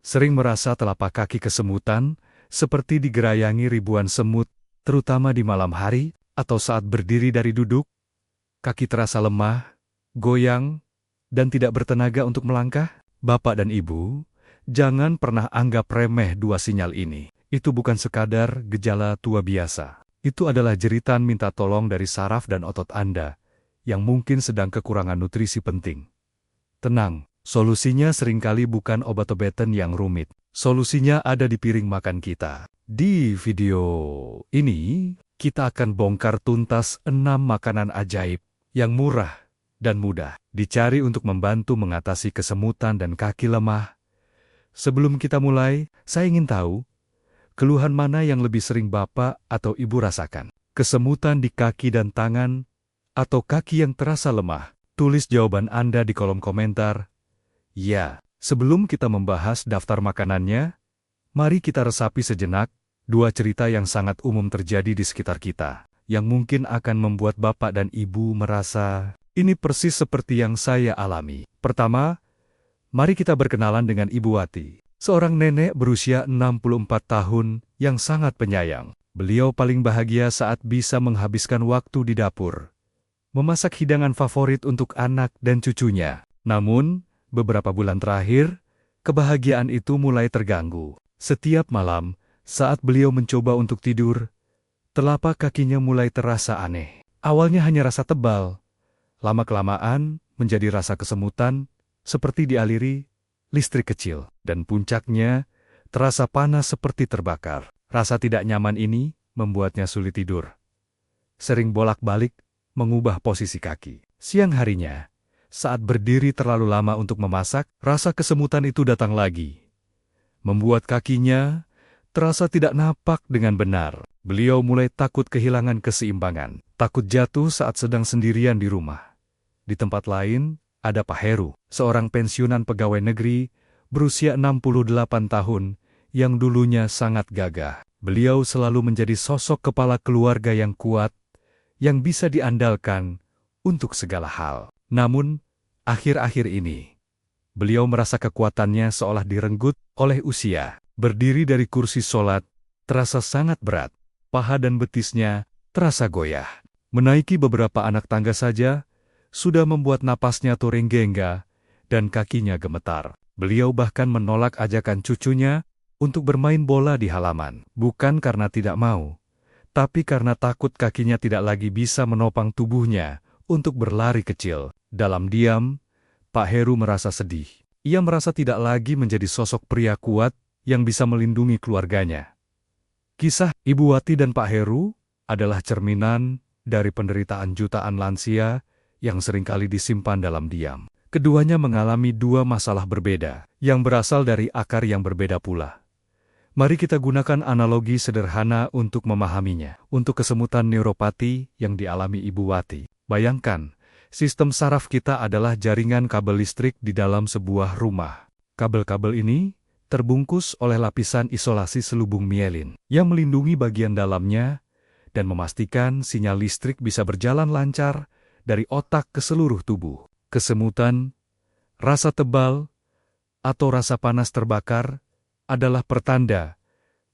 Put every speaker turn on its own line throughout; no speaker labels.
Sering merasa telapak kaki kesemutan, seperti digerayangi ribuan semut, terutama di malam hari, atau saat berdiri dari duduk. Kaki terasa lemah, goyang, dan tidak bertenaga untuk melangkah. Bapak dan Ibu, jangan pernah anggap remeh dua sinyal ini. Itu bukan sekadar gejala tua biasa. Itu adalah jeritan minta tolong dari saraf dan otot Anda, yang mungkin sedang kekurangan nutrisi penting. Tenang, solusinya seringkali bukan obat-obatan yang rumit. Solusinya ada di piring makan kita. Di video ini, kita akan bongkar tuntas 6 makanan ajaib yang murah dan mudah dicari untuk membantu mengatasi kesemutan dan kaki lemah. Sebelum kita mulai, saya ingin tahu, keluhan mana yang lebih sering Bapak atau Ibu rasakan? Kesemutan di kaki dan tangan, atau kaki yang terasa lemah? Tulis jawaban Anda di kolom komentar. Ya, sebelum kita membahas daftar makanannya, mari kita resapi sejenak 2 cerita yang sangat umum terjadi di sekitar kita, yang mungkin akan membuat Bapak dan Ibu merasa, ini persis seperti yang saya alami. Pertama, mari kita berkenalan dengan Ibu Wati, seorang nenek berusia 64 tahun yang sangat penyayang. Beliau paling bahagia saat bisa menghabiskan waktu di dapur, memasak hidangan favorit untuk anak dan cucunya. Namun, beberapa bulan terakhir, kebahagiaan itu mulai terganggu. Setiap malam, saat beliau mencoba untuk tidur, telapak kakinya mulai terasa aneh. Awalnya hanya rasa tebal, lama-kelamaan menjadi rasa kesemutan, seperti dialiri listrik kecil. Dan puncaknya, terasa panas seperti terbakar. Rasa tidak nyaman ini membuatnya sulit tidur. Sering bolak-balik mengubah posisi kaki. Siang harinya, saat berdiri terlalu lama untuk memasak, rasa kesemutan itu datang lagi, membuat kakinya terasa tidak napak dengan benar. Beliau mulai takut kehilangan keseimbangan, takut jatuh saat sedang sendirian di rumah. Di tempat lain, ada Pak Heru, seorang pensiunan pegawai negeri berusia 68 tahun, yang dulunya sangat gagah. Beliau selalu menjadi sosok kepala keluarga yang kuat, yang bisa diandalkan untuk segala hal. Namun, akhir-akhir ini, beliau merasa kekuatannya seolah direnggut oleh usia. Berdiri dari kursi sholat, terasa sangat berat. Paha dan betisnya terasa goyah. Menaiki beberapa anak tangga saja, sudah membuat napasnya turinggengga dan kakinya gemetar. Beliau bahkan menolak ajakan cucunya untuk bermain bola di halaman. Bukan karena tidak mau, tapi karena takut kakinya tidak lagi bisa menopang tubuhnya untuk berlari kecil. Dalam diam, Pak Heru merasa sedih. Ia merasa tidak lagi menjadi sosok pria kuat yang bisa melindungi keluarganya. Kisah Ibu Wati dan Pak Heru adalah cerminan dari penderitaan jutaan lansia yang seringkali disimpan dalam diam. Keduanya mengalami 2 masalah berbeda, yang berasal dari akar yang berbeda pula. Mari kita gunakan analogi sederhana untuk memahaminya. Untuk kesemutan neuropati yang dialami Ibu Wati, bayangkan, sistem saraf kita adalah jaringan kabel listrik di dalam sebuah rumah. Kabel-kabel ini terbungkus oleh lapisan isolasi selubung mielin, yang melindungi bagian dalamnya dan memastikan sinyal listrik bisa berjalan lancar dari otak ke seluruh tubuh. Kesemutan, rasa tebal, atau rasa panas terbakar adalah pertanda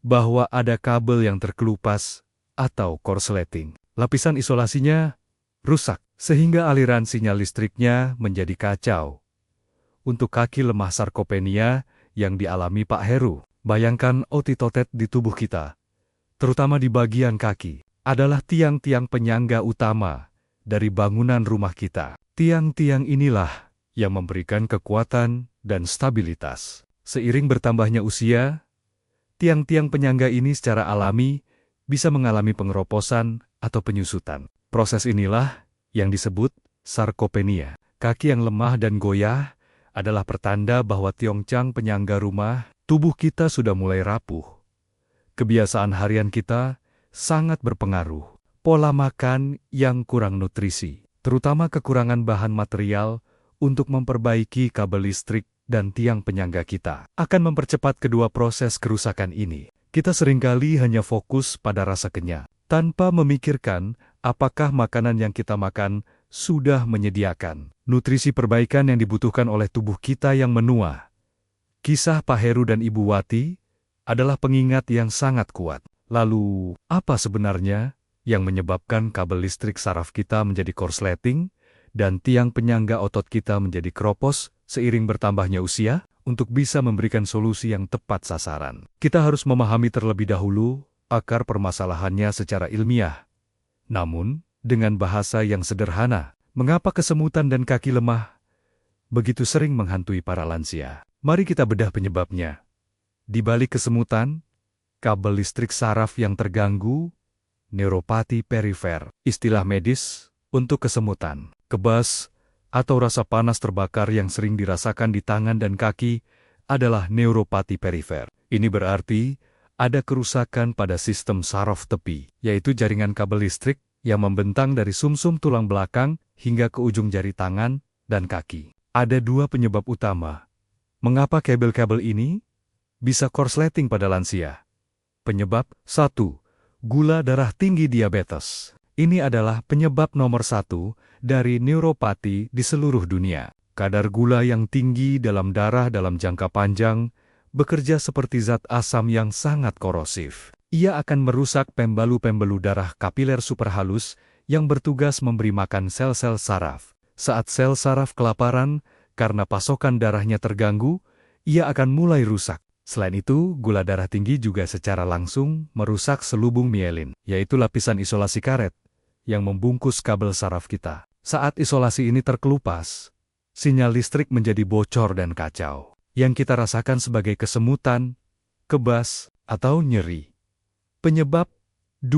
bahwa ada kabel yang terkelupas atau korsleting. Lapisan isolasinya rusak, sehingga aliran sinyal listriknya menjadi kacau. Untuk kaki lemah sarkopenia yang dialami Pak Heru, bayangkan otot-otot di tubuh kita, terutama di bagian kaki, adalah tiang-tiang penyangga utama dari bangunan rumah kita. Tiang-tiang inilah yang memberikan kekuatan dan stabilitas. Seiring bertambahnya usia, tiang-tiang penyangga ini secara alami bisa mengalami pengeroposan atau penyusutan. Proses inilah yang disebut sarkopenia. Kaki yang lemah dan goyah adalah pertanda bahwa tiang-tiang penyangga rumah tubuh kita sudah mulai rapuh. Kebiasaan harian kita sangat berpengaruh. Pola makan yang kurang nutrisi, terutama kekurangan bahan material untuk memperbaiki kabel listrik dan tiang penyangga kita, akan mempercepat kedua proses kerusakan ini. Kita seringkali hanya fokus pada rasa kenyang, tanpa memikirkan apakah makanan yang kita makan sudah menyediakan nutrisi perbaikan yang dibutuhkan oleh tubuh kita yang menua. Kisah Pak Heru dan Ibu Wati adalah pengingat yang sangat kuat. Lalu, apa sebenarnya yang menyebabkan kabel listrik saraf kita menjadi korsleting dan tiang penyangga otot kita menjadi keropos seiring bertambahnya usia? Untuk bisa memberikan solusi yang tepat sasaran, kita harus memahami terlebih dahulu akar permasalahannya secara ilmiah. Namun, dengan bahasa yang sederhana, mengapa kesemutan dan kaki lemah begitu sering menghantui para lansia? Mari kita bedah penyebabnya. Di balik kesemutan, kabel listrik saraf yang terganggu, neuropati perifer, istilah medis untuk kesemutan, kebas, atau rasa panas terbakar yang sering dirasakan di tangan dan kaki adalah neuropati perifer. Ini berarti ada kerusakan pada sistem saraf tepi, yaitu jaringan kabel listrik yang membentang dari sumsum tulang belakang hingga ke ujung jari tangan dan kaki. Ada dua penyebab utama. Mengapa kabel-kabel ini bisa korsleting pada lansia? Penyebab 1. Gula darah tinggi diabetes. Ini adalah penyebab nomor 1 dari neuropati di seluruh dunia. Kadar gula yang tinggi dalam darah dalam jangka panjang bekerja seperti zat asam yang sangat korosif. Ia akan merusak pembuluh-pembuluh darah kapiler superhalus yang bertugas memberi makan sel-sel saraf. Saat sel saraf kelaparan karena pasokan darahnya terganggu, ia akan mulai rusak. Selain itu, gula darah tinggi juga secara langsung merusak selubung mielin, yaitu lapisan isolasi karet yang membungkus kabel saraf kita. Saat isolasi ini terkelupas, sinyal listrik menjadi bocor dan kacau, yang kita rasakan sebagai kesemutan, kebas, atau nyeri. Penyebab 2.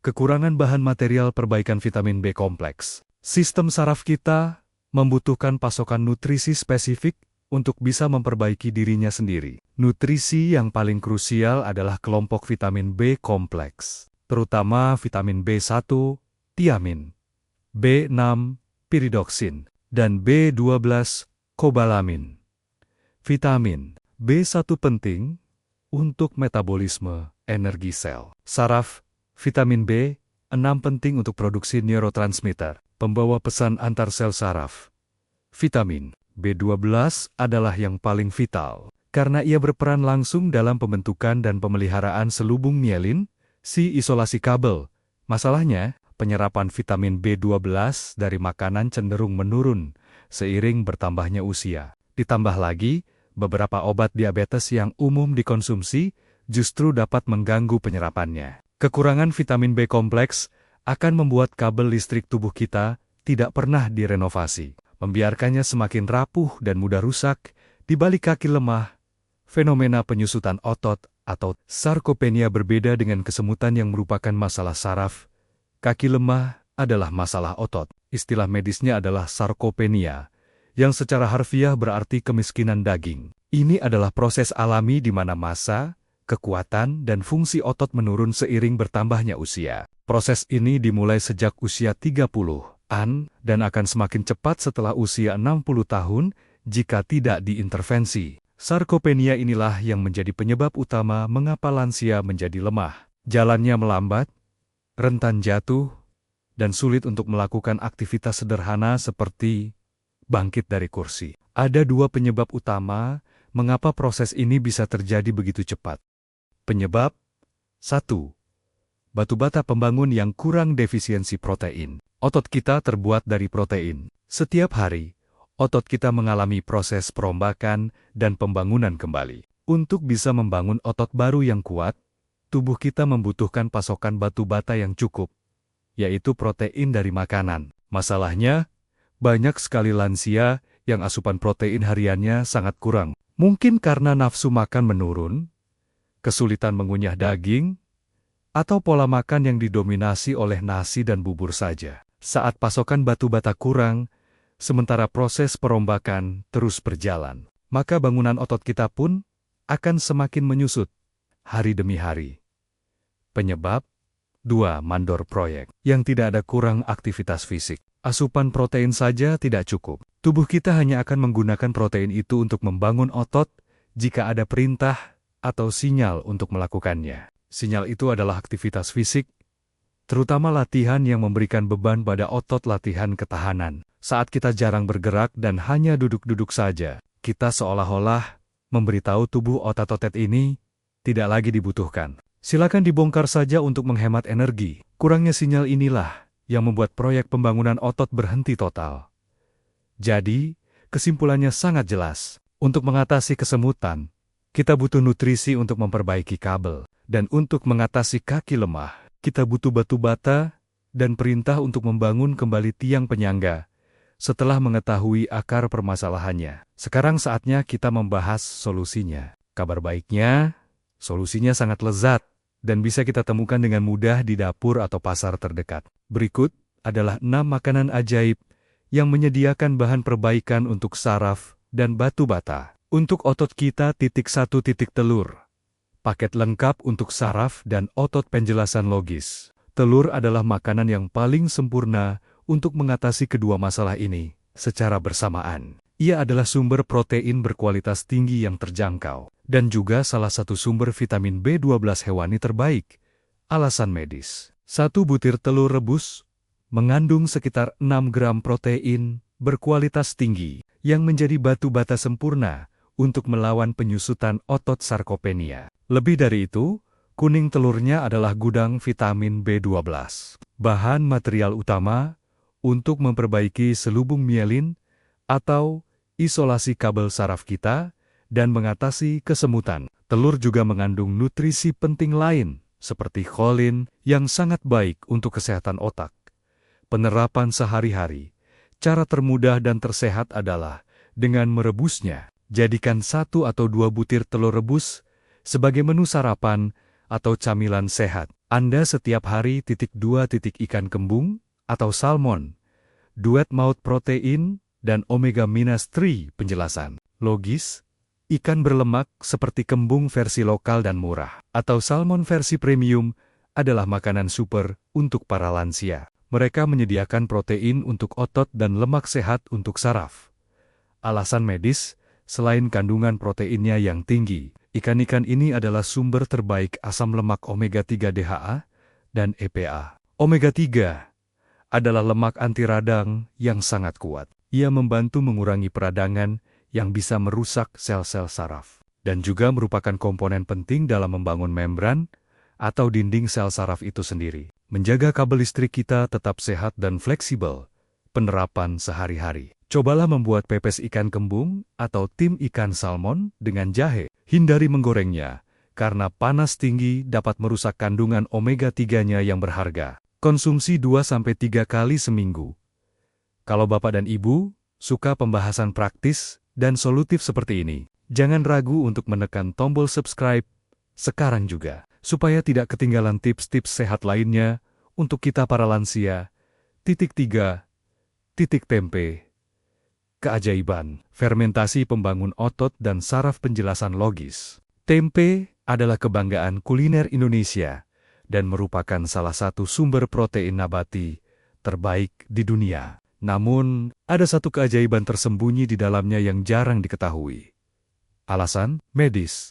Kekurangan bahan material perbaikan vitamin B kompleks. Sistem saraf kita membutuhkan pasokan nutrisi spesifik untuk bisa memperbaiki dirinya sendiri. Nutrisi yang paling krusial adalah kelompok vitamin B kompleks, terutama vitamin B1, tiamin, B6, piridoksin, dan B12, kobalamin. Vitamin B1 penting untuk metabolisme energi sel saraf. Vitamin B6 penting untuk produksi neurotransmitter, pembawa pesan antar sel saraf. Vitamin B12 adalah yang paling vital, karena ia berperan langsung dalam pembentukan dan pemeliharaan selubung mielin, si isolasi kabel. Masalahnya, penyerapan vitamin B12 dari makanan cenderung menurun seiring bertambahnya usia. Ditambah lagi, beberapa obat diabetes yang umum dikonsumsi justru dapat mengganggu penyerapannya. Kekurangan vitamin B kompleks akan membuat kabel listrik tubuh kita tidak pernah direnovasi, membiarkannya semakin rapuh dan mudah rusak. Di balik kaki lemah, fenomena penyusutan otot atau sarkopenia berbeda dengan kesemutan yang merupakan masalah saraf. Kaki lemah adalah masalah otot. Istilah medisnya adalah sarkopenia, yang secara harfiah berarti kemiskinan daging. Ini adalah proses alami di mana massa, kekuatan, dan fungsi otot menurun seiring bertambahnya usia. Proses ini dimulai sejak usia 30-an dan akan semakin cepat setelah usia 60 tahun jika tidak diintervensi. Sarkopenia inilah yang menjadi penyebab utama mengapa lansia menjadi lemah. Jalannya melambat, rentan jatuh, dan sulit untuk melakukan aktivitas sederhana seperti bangkit dari kursi. Ada dua penyebab utama mengapa proses ini bisa terjadi begitu cepat. Penyebab 1. Batu bata pembangun yang kurang defisiensi protein. Otot kita terbuat dari protein. Setiap hari, otot kita mengalami proses perombakan dan pembangunan kembali. Untuk bisa membangun otot baru yang kuat, tubuh kita membutuhkan pasokan batu bata yang cukup, yaitu protein dari makanan. Masalahnya, banyak sekali lansia yang asupan protein hariannya sangat kurang. Mungkin karena nafsu makan menurun, kesulitan mengunyah daging, atau pola makan yang didominasi oleh nasi dan bubur saja. Saat pasokan batu bata kurang, sementara proses perombakan terus berjalan, maka bangunan otot kita pun akan semakin menyusut hari demi hari. Penyebab 2. Mandor proyek. Yang tidak ada kurang aktivitas fisik. Asupan protein saja tidak cukup. Tubuh kita hanya akan menggunakan protein itu untuk membangun otot jika ada perintah atau sinyal untuk melakukannya. Sinyal itu adalah aktivitas fisik, terutama latihan yang memberikan beban pada otot latihan ketahanan. Saat kita jarang bergerak dan hanya duduk-duduk saja, kita seolah-olah memberitahu tubuh otot-otot ini tidak lagi dibutuhkan. Silakan dibongkar saja untuk menghemat energi. Kurangnya sinyal inilah yang membuat proyek pembangunan otot berhenti total. Jadi, kesimpulannya sangat jelas. Untuk mengatasi kesemutan, kita butuh nutrisi untuk memperbaiki kabel. Dan untuk mengatasi kaki lemah, kita butuh batu bata dan perintah untuk membangun kembali tiang penyangga setelah mengetahui akar permasalahannya. Sekarang saatnya kita membahas solusinya. Kabar baiknya, solusinya sangat lezat dan bisa kita temukan dengan mudah di dapur atau pasar terdekat. Berikut adalah 6 makanan ajaib yang menyediakan bahan perbaikan untuk saraf dan batu bata. Untuk otot kita, 1. Telur. Paket lengkap untuk saraf dan otot. Penjelasan logis. Telur adalah makanan yang paling sempurna untuk mengatasi kedua masalah ini secara bersamaan. Ia adalah sumber protein berkualitas tinggi yang terjangkau, dan juga salah satu sumber vitamin B12 hewani terbaik. Alasan medis. 1 butir telur rebus mengandung sekitar 6 gram protein berkualitas tinggi yang menjadi batu bata sempurna untuk melawan penyusutan otot sarkopenia. Lebih dari itu, kuning telurnya adalah gudang vitamin B12. Bahan material utama untuk memperbaiki selubung mielin atau isolasi kabel saraf kita dan mengatasi kesemutan. Telur juga mengandung nutrisi penting lain seperti kolin yang sangat baik untuk kesehatan otak. Penerapan sehari-hari. Cara termudah dan tersehat adalah dengan merebusnya. Jadikan 1 atau 2 butir telur rebus sebagai menu sarapan atau camilan sehat. Anda setiap hari 2 ikan kembung atau salmon, duet maut protein, dan omega-3. Penjelasan logis, ikan berlemak seperti kembung versi lokal dan murah, atau salmon versi premium adalah makanan super untuk para lansia. Mereka menyediakan protein untuk otot dan lemak sehat untuk saraf. Alasan medis, selain kandungan proteinnya yang tinggi, ikan-ikan ini adalah sumber terbaik asam lemak omega-3 DHA dan EPA. Omega-3 adalah lemak anti radang yang sangat kuat. Ia membantu mengurangi peradangan yang bisa merusak sel-sel saraf, dan juga merupakan komponen penting dalam membangun membran atau dinding sel saraf itu sendiri. Menjaga kabel listrik kita tetap sehat dan fleksibel. Penerapan sehari-hari. Cobalah membuat pepes ikan kembung atau tim ikan salmon dengan jahe. Hindari menggorengnya, karena panas tinggi dapat merusak kandungan omega-3-nya yang berharga. Konsumsi 2-3 kali seminggu. Kalau Bapak dan Ibu suka pembahasan praktis dan solutif seperti ini, jangan ragu untuk menekan tombol subscribe sekarang juga, supaya tidak ketinggalan tips-tips sehat lainnya untuk kita para lansia. 3. Tempe. Keajaiban, fermentasi pembangun otot dan saraf. Penjelasan logis. Tempe adalah kebanggaan kuliner Indonesia dan merupakan salah satu sumber protein nabati terbaik di dunia. Namun, ada satu keajaiban tersembunyi di dalamnya yang jarang diketahui. Alasan medis.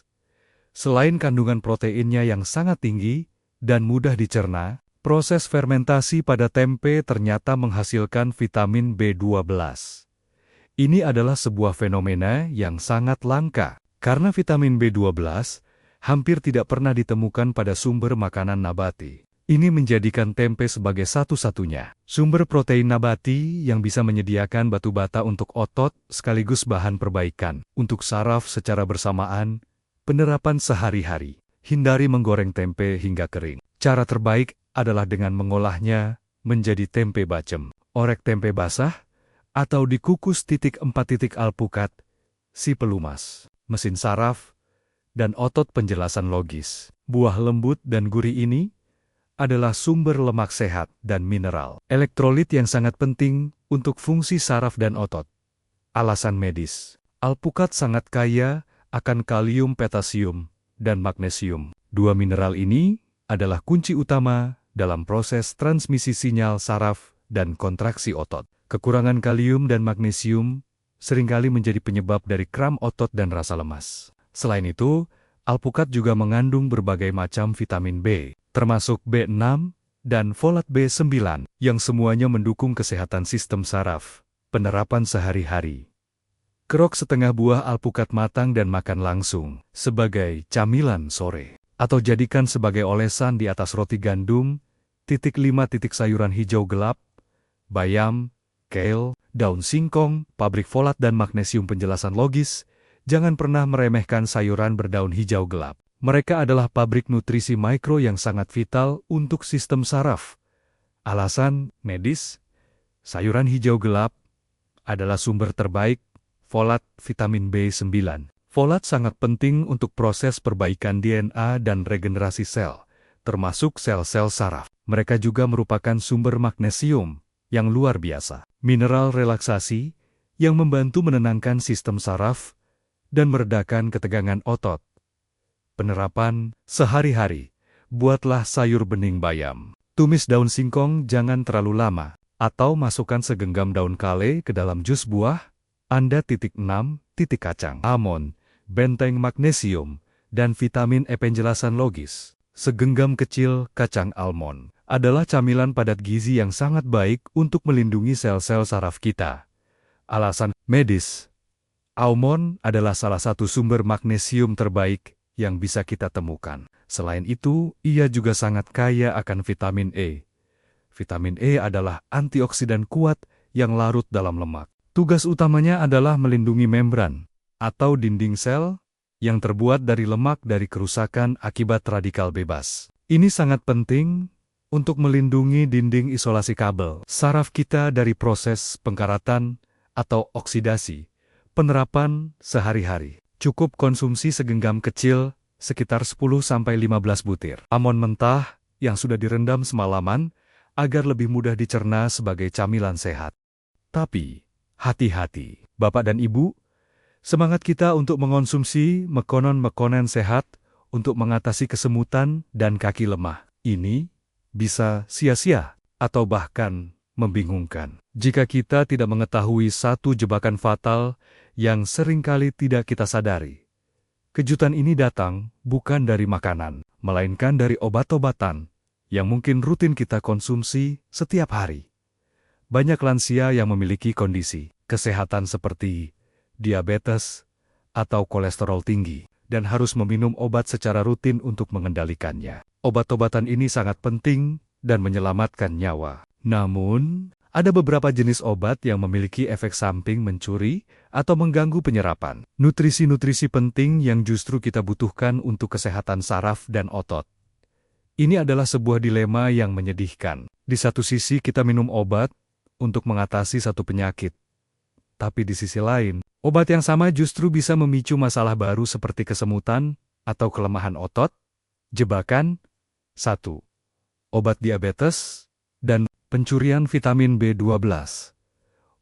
Selain kandungan proteinnya yang sangat tinggi dan mudah dicerna, proses fermentasi pada tempe ternyata menghasilkan vitamin B12. Ini adalah sebuah fenomena yang sangat langka, karena vitamin B12 hampir tidak pernah ditemukan pada sumber makanan nabati. Ini menjadikan tempe sebagai satu-satunya sumber protein nabati yang bisa menyediakan batu bata untuk otot sekaligus bahan perbaikan untuk saraf secara bersamaan. Penerapan sehari-hari. Hindari menggoreng tempe hingga kering. Cara terbaik adalah dengan mengolahnya menjadi tempe bacem, orek tempe basah, atau dikukus. 4 alpukat, si pelumas, mesin saraf, dan otot. Penjelasan logis. Buah lembut dan gurih ini adalah sumber lemak sehat dan mineral, elektrolit yang sangat penting untuk fungsi saraf dan otot. Alasan medis. Alpukat sangat kaya akan kalium, potasium, dan magnesium. 2 mineral ini adalah kunci utama dalam proses transmisi sinyal saraf dan kontraksi otot. Kekurangan kalium dan magnesium seringkali menjadi penyebab dari kram otot dan rasa lemas. Selain itu, alpukat juga mengandung berbagai macam vitamin B, termasuk B6 dan folat B9, yang semuanya mendukung kesehatan sistem saraf. Penerapan sehari-hari. Kerok setengah buah alpukat matang dan makan langsung, sebagai camilan sore. Atau jadikan sebagai olesan di atas roti gandum, 5 sayuran hijau gelap, bayam, kale, daun singkong, pabrik folat dan magnesium. Penjelasan logis, jangan pernah meremehkan sayuran berdaun hijau gelap. Mereka adalah pabrik nutrisi mikro yang sangat vital untuk sistem saraf. Alasan medis, sayuran hijau gelap adalah sumber terbaik folat vitamin B9. Folat sangat penting untuk proses perbaikan DNA dan regenerasi sel, termasuk sel-sel saraf. Mereka juga merupakan sumber magnesium yang luar biasa. Mineral relaksasi yang membantu menenangkan sistem saraf dan meredakan ketegangan otot. Penerapan sehari-hari, buatlah sayur bening bayam. Tumis daun singkong jangan terlalu lama, atau masukkan segenggam daun kale ke dalam jus buah. Anda 6. Kacang almond, benteng magnesium, dan vitamin E. Penjelasan logis, segenggam kecil kacang almond adalah camilan padat gizi yang sangat baik untuk melindungi sel-sel saraf kita. Alasan medis, almond adalah salah satu sumber magnesium terbaik yang bisa kita temukan. Selain itu, ia juga sangat kaya akan vitamin E. Vitamin E adalah antioksidan kuat yang larut dalam lemak. Tugas utamanya adalah melindungi membran atau dinding sel yang terbuat dari lemak dari kerusakan akibat radikal bebas. Ini sangat penting untuk melindungi dinding isolasi kabel saraf kita dari proses pengkaratan atau oksidasi. Penerapan sehari-hari. Cukup konsumsi segenggam kecil sekitar 10-15 butir almond mentah yang sudah direndam semalaman agar lebih mudah dicerna sebagai camilan sehat. Tapi hati-hati, Bapak dan Ibu, semangat kita untuk mengonsumsi makanan sehat untuk mengatasi kesemutan dan kaki lemah. Ini bisa sia-sia atau bahkan membingungkan jika kita tidak mengetahui satu jebakan fatal yang seringkali tidak kita sadari. Kejutan ini datang bukan dari makanan, melainkan dari obat-obatan yang mungkin rutin kita konsumsi setiap hari. Banyak lansia yang memiliki kondisi kesehatan seperti diabetes atau kolesterol tinggi dan harus meminum obat secara rutin untuk mengendalikannya. Obat-obatan ini sangat penting dan menyelamatkan nyawa. Namun, ada beberapa jenis obat yang memiliki efek samping mencuri atau mengganggu penyerapan nutrisi-nutrisi penting yang justru kita butuhkan untuk kesehatan saraf dan otot. Ini adalah sebuah dilema yang menyedihkan. Di satu sisi kita minum obat untuk mengatasi satu penyakit. Tapi di sisi lain, obat yang sama justru bisa memicu masalah baru seperti kesemutan atau kelemahan otot. Jebakan 1. Obat diabetes dan pencurian vitamin B12.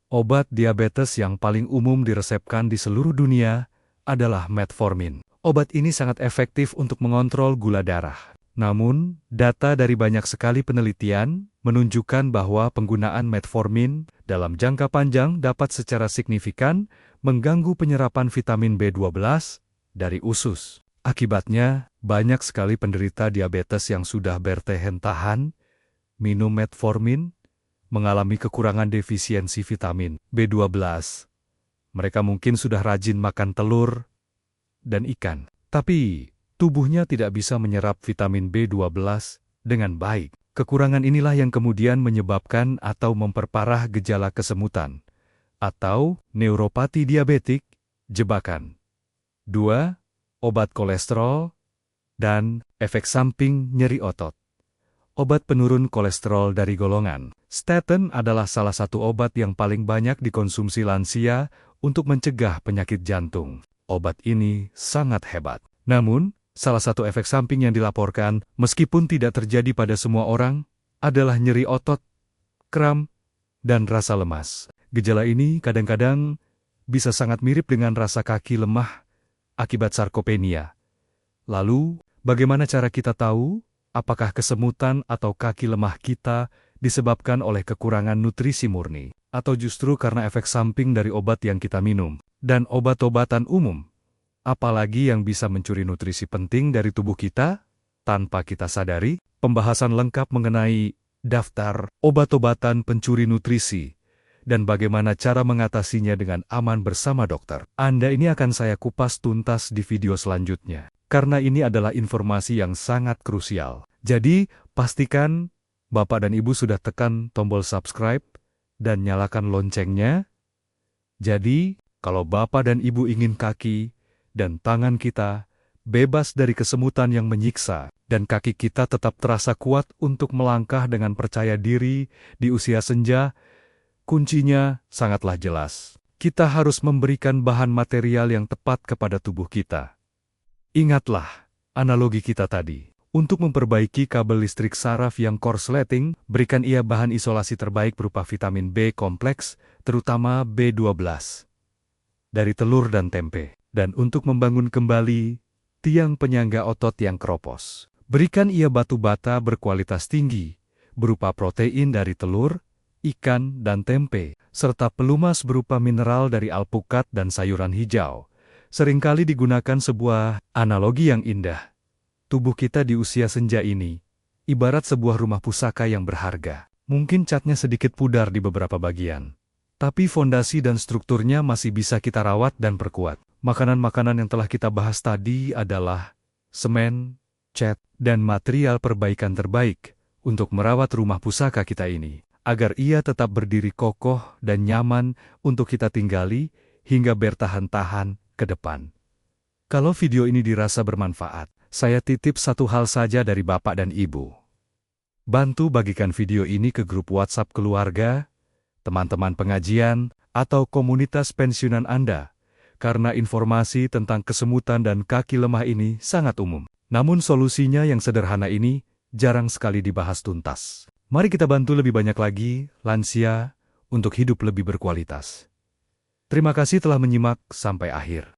Obat diabetes yang paling umum diresepkan di seluruh dunia adalah metformin. Obat ini sangat efektif untuk mengontrol gula darah. Namun, data dari banyak sekali penelitian menunjukkan bahwa penggunaan metformin dalam jangka panjang dapat secara signifikan mengganggu penyerapan vitamin B12 dari usus. Akibatnya, banyak sekali penderita diabetes yang sudah bertahan minum metformin mengalami kekurangan defisiensi vitamin B12. Mereka mungkin sudah rajin makan telur dan ikan, tapi tubuhnya tidak bisa menyerap vitamin B12 dengan baik. Kekurangan inilah yang kemudian menyebabkan atau memperparah gejala kesemutan atau neuropati diabetik. Jebakan 2. Obat kolesterol dan efek samping nyeri otot. Obat penurun kolesterol dari golongan statin adalah salah satu obat yang paling banyak dikonsumsi lansia untuk mencegah penyakit jantung. Obat ini sangat hebat. Namun, salah satu efek samping yang dilaporkan, meskipun tidak terjadi pada semua orang, adalah nyeri otot, kram, dan rasa lemas. Gejala ini kadang-kadang bisa sangat mirip dengan rasa kaki lemah akibat sarkopenia. Lalu, bagaimana cara kita tahu apakah kesemutan atau kaki lemah kita disebabkan oleh kekurangan nutrisi murni, atau justru karena efek samping dari obat yang kita minum, dan obat-obatan umum? Apalagi yang bisa mencuri nutrisi penting dari tubuh kita tanpa kita sadari. Pembahasan lengkap mengenai daftar obat-obatan pencuri nutrisi dan bagaimana cara mengatasinya dengan aman bersama dokter. Ini akan saya kupas tuntas di video selanjutnya, karena ini adalah informasi yang sangat krusial. Jadi, pastikan Bapak dan Ibu sudah tekan tombol subscribe dan nyalakan loncengnya. Jadi, kalau Bapak dan Ibu ingin kaki dan tangan kita bebas dari kesemutan yang menyiksa, dan kaki kita tetap terasa kuat untuk melangkah dengan percaya diri di usia senja, kuncinya sangatlah jelas. Kita harus memberikan bahan material yang tepat kepada tubuh kita. Ingatlah analogi kita tadi. Untuk memperbaiki kabel listrik saraf yang korsleting, berikan ia bahan isolasi terbaik berupa vitamin B kompleks, terutama B12, dari telur dan tempe. Dan untuk membangun kembali tiang penyangga otot yang keropos, berikan ia batu bata berkualitas tinggi, berupa protein dari telur, ikan, dan tempe, serta pelumas berupa mineral dari alpukat dan sayuran hijau. Seringkali digunakan sebuah analogi yang indah. Tubuh kita di usia senja ini, ibarat sebuah rumah pusaka yang berharga. Mungkin catnya sedikit pudar di beberapa bagian, tapi fondasi dan strukturnya masih bisa kita rawat dan perkuat. Makanan-makanan yang telah kita bahas tadi adalah semen, cat, dan material perbaikan terbaik untuk merawat rumah pusaka kita ini, agar ia tetap berdiri kokoh dan nyaman untuk kita tinggali hingga bertahan-tahan ke depan. Kalau video ini dirasa bermanfaat, saya titip satu hal saja dari Bapak dan Ibu. Bantu bagikan video ini ke grup WhatsApp keluarga, teman-teman pengajian, atau komunitas pensiunan Anda, karena informasi tentang kesemutan dan kaki lemah ini sangat umum. Namun solusinya yang sederhana ini jarang sekali dibahas tuntas. Mari kita bantu lebih banyak lagi lansia untuk hidup lebih berkualitas. Terima kasih telah menyimak sampai akhir.